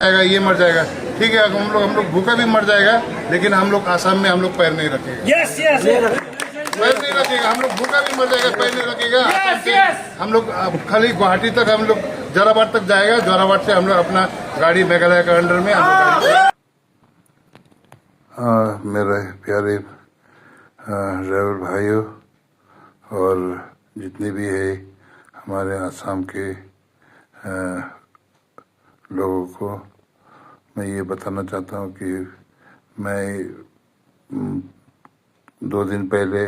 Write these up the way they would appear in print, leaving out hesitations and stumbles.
जाएगा, ये मर जाएगा, ठीक है। हम लोग भूखा भी मर जाएगा, लेकिन हम लोग आसाम में हम लोग पैर नहीं रखेगा। पैर नहीं रखेगा, हम लोग भूखा भी मर जाएगा, पैर नहीं रखेगा। हम लोग खाली गुवाहाटी तक, हम लोग जोराबाट तक जाएगा। जोराबाट से हम लोग अपना गाड़ी मेघालय का अंडर में हम लोग मेरे प्यारे ड्राइवर भाइयों और जितने भी है हमारे आसाम के लोगों को मैं ये बताना चाहता हूँ कि मैं 2 दिन पहले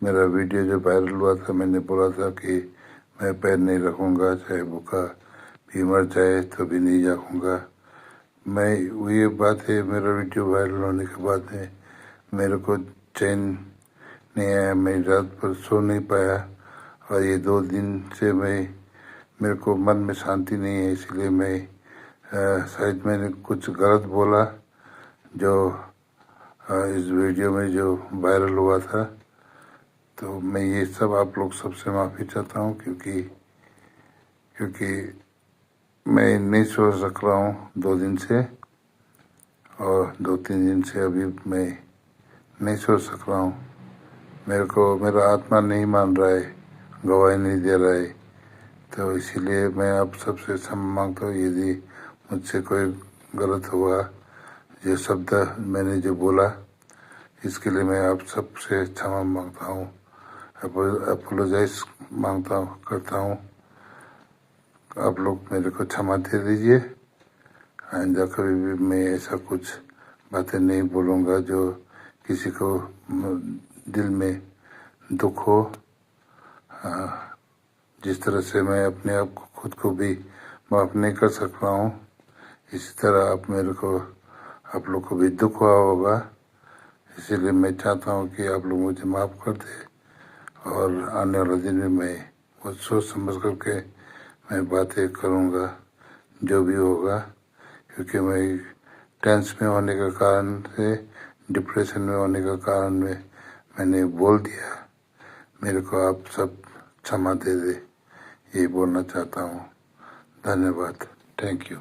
मेरा वीडियो जो वायरल हुआ था, मैंने बोला था कि मैं पैर नहीं रखूँगा, चाहे भूखा भी मर जाए तो भी नहीं जाऊँगा। मैं ये बात है, मेरा वीडियो वायरल होने के बाद में मेरे को चैन नहीं आया, मैं रात भर सो नहीं पाया और ये 2 दिन से मेरे को मन में शांति नहीं है। इसलिए मैं शायद मैंने कुछ गलत बोला जो इस वीडियो में जो वायरल हुआ था, तो मैं ये सब आप लोग सबसे माफ़ी चाहता हूँ क्योंकि मैं नहीं सो सक रहा हूँ 2 दिन से और 2-3 दिन से अभी मैं नहीं सो सक रहा हूँ। मेरा आत्मा नहीं मान रहा है, गवाही नहीं दे रहा है, तो इसीलिए मैं आप सबसे क्षमा मांगता हूँ यदि मुझसे कोई गलत हुआ, ये शब्द मैंने जो बोला इसके लिए मैं आप सबसे क्षमा मांगता हूँ, अपोलोजाइज करता हूँ। आप लोग मेरे को क्षमा दे दीजिए। आइंदा कभी भी मैं ऐसा कुछ बातें नहीं बोलूँगा जो किसी को दिल में दुख हो। जिस तरह से मैं अपने आप को खुद को भी माफ़ नहीं कर सक रहा हूँ, इसी तरह आप लोग को भी दुख हुआ होगा। इसीलिए मैं चाहता हूँ कि आप लोग मुझे माफ़ कर दें और आने वाले दिन में मैं बहुत सोच समझ करके मैं बातें करूँगा जो भी होगा, क्योंकि मैं टेंस में होने का कारण से, डिप्रेशन में होने का कारण में मैंने बोल दिया। मेरे को आप सब क्षमा दे दे, यही बोलना चाहता हूँ। धन्यवाद, थैंक यू।